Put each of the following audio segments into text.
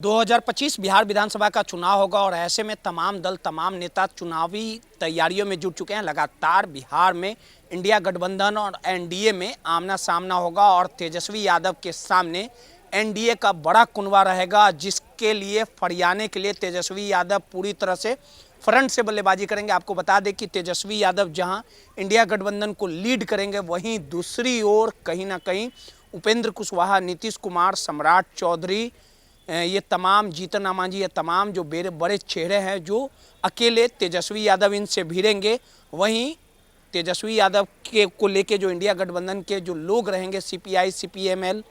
2025 बिहार विधानसभा का चुनाव होगा और ऐसे में तमाम दल तमाम नेता चुनावी तैयारियों में जुट चुके हैं। लगातार बिहार में इंडिया गठबंधन और एनडीए में आमना सामना होगा और तेजस्वी यादव के सामने एनडीए का बड़ा कुनबा रहेगा, जिसके लिए फरियाने के लिए तेजस्वी यादव पूरी तरह से फ्रंट से बल्लेबाजी करेंगे। आपको बता दें कि तेजस्वी यादव जहां इंडिया गठबंधन को लीड करेंगे, वहीं दूसरी ओर कहीं ना कहीं उपेंद्र कुशवाहा, नीतीश कुमार, सम्राट चौधरी, ये तमाम जीतन रामांझी, ये तमाम जो बड़े चेहरे हैं जो अकेले तेजस्वी यादव इनसे भिड़ेंगे। वहीं तेजस्वी यादव के को लेके जो इंडिया गठबंधन के जो लोग रहेंगे, सीपीआई, सीपीएमएल,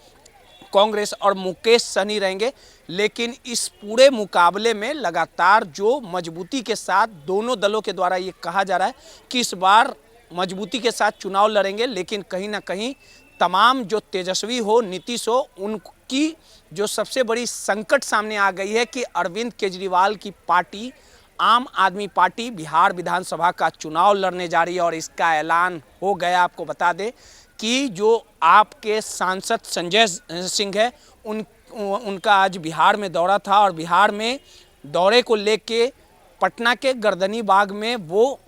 कांग्रेस और मुकेश सहनी रहेंगे। लेकिन इस पूरे मुकाबले में लगातार जो मजबूती के साथ दोनों दलों के द्वारा ये कहा जा रहा है कि इस बार मजबूती के साथ चुनाव लड़ेंगे, लेकिन कहीं ना कहीं तमाम जो तेजस्वी हो, नीतीश हो, उनकी जो सबसे बड़ी संकट सामने आ गई है कि अरविंद केजरीवाल की पार्टी आम आदमी पार्टी बिहार विधानसभा का चुनाव लड़ने जा रही है और इसका ऐलान हो गया। आपको बता दें कि जो आपके सांसद संजय सिंह है, उनका आज बिहार में दौरा था और बिहार में दौरे को लेके पटना के गर्दनी बाग में वो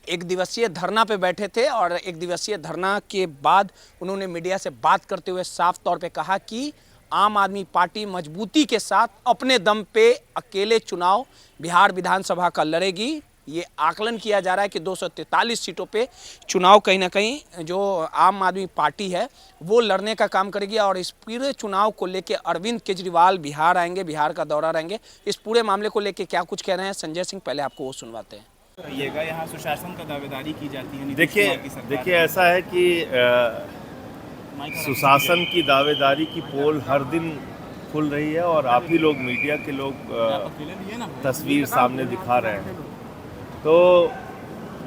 एक दिवसीय धरना पे बैठे थे और एक दिवसीय धरना के बाद उन्होंने मीडिया से बात करते हुए साफ तौर पे कहा कि आम आदमी पार्टी मजबूती के साथ अपने दम पे अकेले चुनाव बिहार विधानसभा का लड़ेगी। ये आकलन किया जा रहा है कि 243 सीटों पे चुनाव कहीं ना कहीं जो आम आदमी पार्टी है वो लड़ने का काम करेगी और इस पूरे चुनाव को लेके अरविंद केजरीवाल बिहार आएंगे, बिहार का दौरा रहेंगे। इस पूरे मामले को लेके क्या कुछ कह रहे हैं संजय सिंह, पहले आपको वो सुनवाते हैं। यहाँ सुशासन का दावेदारी की जाती है। देखिए ऐसा है कि सुशासन की दावेदारी की पोल हर दिन खुल रही है और आप ही लोग मीडिया के लोग तस्वीर सामने दिखा रहे हैं। तो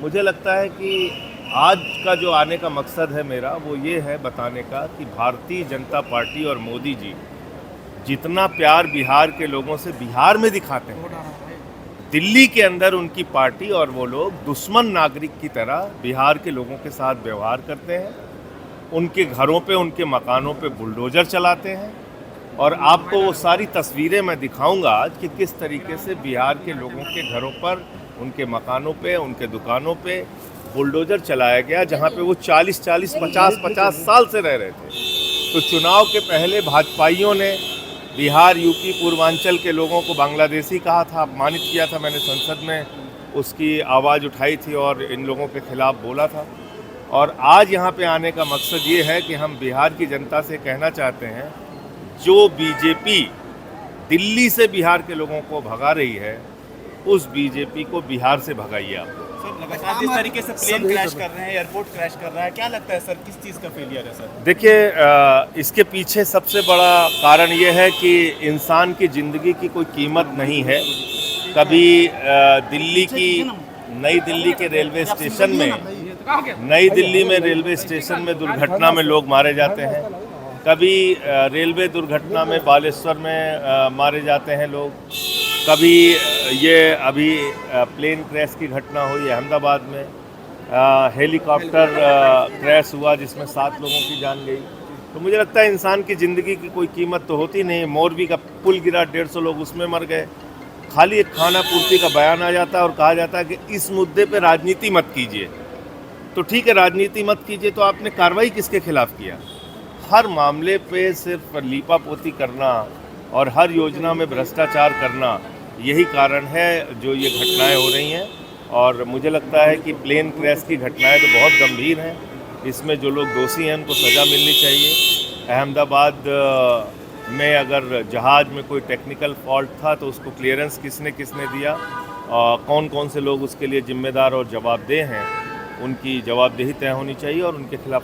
मुझे लगता है कि आज का जो आने का मकसद है मेरा, वो ये है बताने का कि भारतीय जनता पार्टी और मोदी जी जितना प्यार बिहार के लोगों से बिहार में दिखाते हैं, दिल्ली के अंदर उनकी पार्टी और वो लोग दुश्मन नागरिक की तरह बिहार के लोगों के साथ व्यवहार करते हैं। उनके घरों पे, उनके मकानों पे बुलडोजर चलाते हैं और आपको वो सारी तस्वीरें मैं दिखाऊंगा आज कि किस तरीके से बिहार के लोगों के घरों पर, उनके मकानों पे, उनके दुकानों पे बुलडोजर चलाया गया, जहाँ पे वो 40, 50 साल से रह रहे थे। तो चुनाव के पहले भाजपाइयों ने बिहार, यूपी, पूर्वांचल के लोगों को बांग्लादेशी कहा था, अपमानित किया था। मैंने संसद में उसकी आवाज़ उठाई थी और इन लोगों के खिलाफ बोला था। और आज यहाँ पे आने का मकसद ये है कि हम बिहार की जनता से कहना चाहते हैं, जो बीजेपी दिल्ली से बिहार के लोगों को भगा रही है, उस बीजेपी को बिहार से भगाइए आप। सर, लगातार जिस तरीके से प्लेन क्रैश कर रहे हैं, एयरपोर्ट क्रैश कर रहा है, क्या लगता है सर किस चीज़ का फेलियर है सर? देखिए, इसके पीछे सबसे बड़ा कारण ये है कि इंसान की ज़िंदगी की कोई कीमत नहीं है। कभी नई दिल्ली के रेलवे स्टेशन में, नई दिल्ली में रेलवे स्टेशन में दुर्घटना में लोग मारे जाते हैं। कभी रेलवे दुर्घटना में बालेश्वर में मारे जाते हैं लोग। कभी ये अभी प्लेन क्रैश की घटना हुई अहमदाबाद में, हेलीकॉप्टर क्रैश हुआ जिसमें 7 लोगों की जान गई। तो मुझे लगता है इंसान की ज़िंदगी की कोई कीमत तो होती नहीं। मोरबी का पुल गिरा, 150 लोग उसमें मर गए। खाली एक खाना पूर्ति का बयान आ जाता है और कहा जाता है कि इस मुद्दे पे राजनीति मत कीजिए। तो ठीक है, राजनीति मत कीजिए, तो आपने कार्रवाई किसके खिलाफ किया? हर मामले पे सिर्फ लीपापोती करना और हर योजना में भ्रष्टाचार करना, यही कारण है जो ये घटनाएं हो रही हैं। और मुझे लगता है कि प्लेन क्रैश की घटनाएं तो बहुत गंभीर हैं। इसमें जो लोग दोषी हैं उनको सज़ा मिलनी चाहिए। अहमदाबाद में अगर जहाज़ में कोई टेक्निकल फॉल्ट था तो उसको क्लियरेंस किसने दिया, कौन कौन से लोग उसके लिए जिम्मेदार और जवाबदेह हैं, उनकी जवाबदेही तय होनी चाहिए और उनके खिलाफ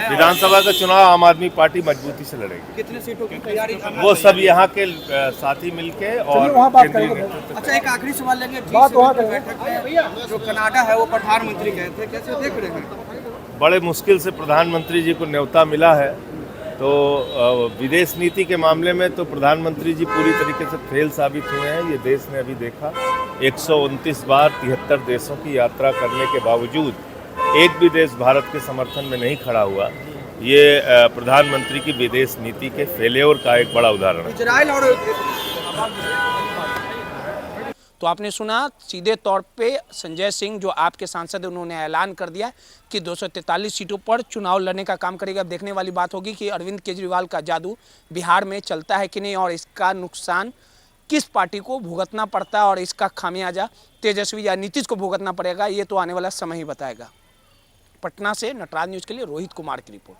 विधानसभा का चुनाव आम आदमी पार्टी मजबूती से लड़ेगी। कितने सीटों की तैयारी? वो सब यहाँ के साथी मिलके और अच्छा, एक आखिरी सवाल लेंगे। बैठक में जो कनाडा है वो प्रधानमंत्री गए थे, कैसे देख रहे हैं? बड़े मुश्किल से प्रधानमंत्री जी को न्योता मिला है। तो विदेश नीति के मामले में तो प्रधानमंत्री जी पूरी तरीके से फेल साबित हुए हैं। ये देश ने अभी देखा, 129 बार 73 देशों की यात्रा करने के बावजूद एक भी देश भारत के समर्थन में नहीं खड़ा हुआ। ये प्रधानमंत्री की विदेश नीति के फेल्योर का एक बड़ा उदाहरण है। इजराइल और तो आपने सुना सीधे तौर पे संजय सिंह जो आपके सांसद हैं उन्होंने ऐलान कर दिया कि 243 सीटों पर चुनाव लड़ने का काम करेगा। अब देखने वाली बात होगी कि अरविंद केजरीवाल का जादू बिहार में चलता है कि नहीं और इसका नुकसान किस पार्टी को भुगतना पड़ता है और इसका खामियाजा तेजस्वी या नीतीश को भुगतना पड़ेगा, ये तो आने वाला समय ही बताएगा। पटना से नटराज न्यूज़ के लिए रोहित कुमार की रिपोर्ट।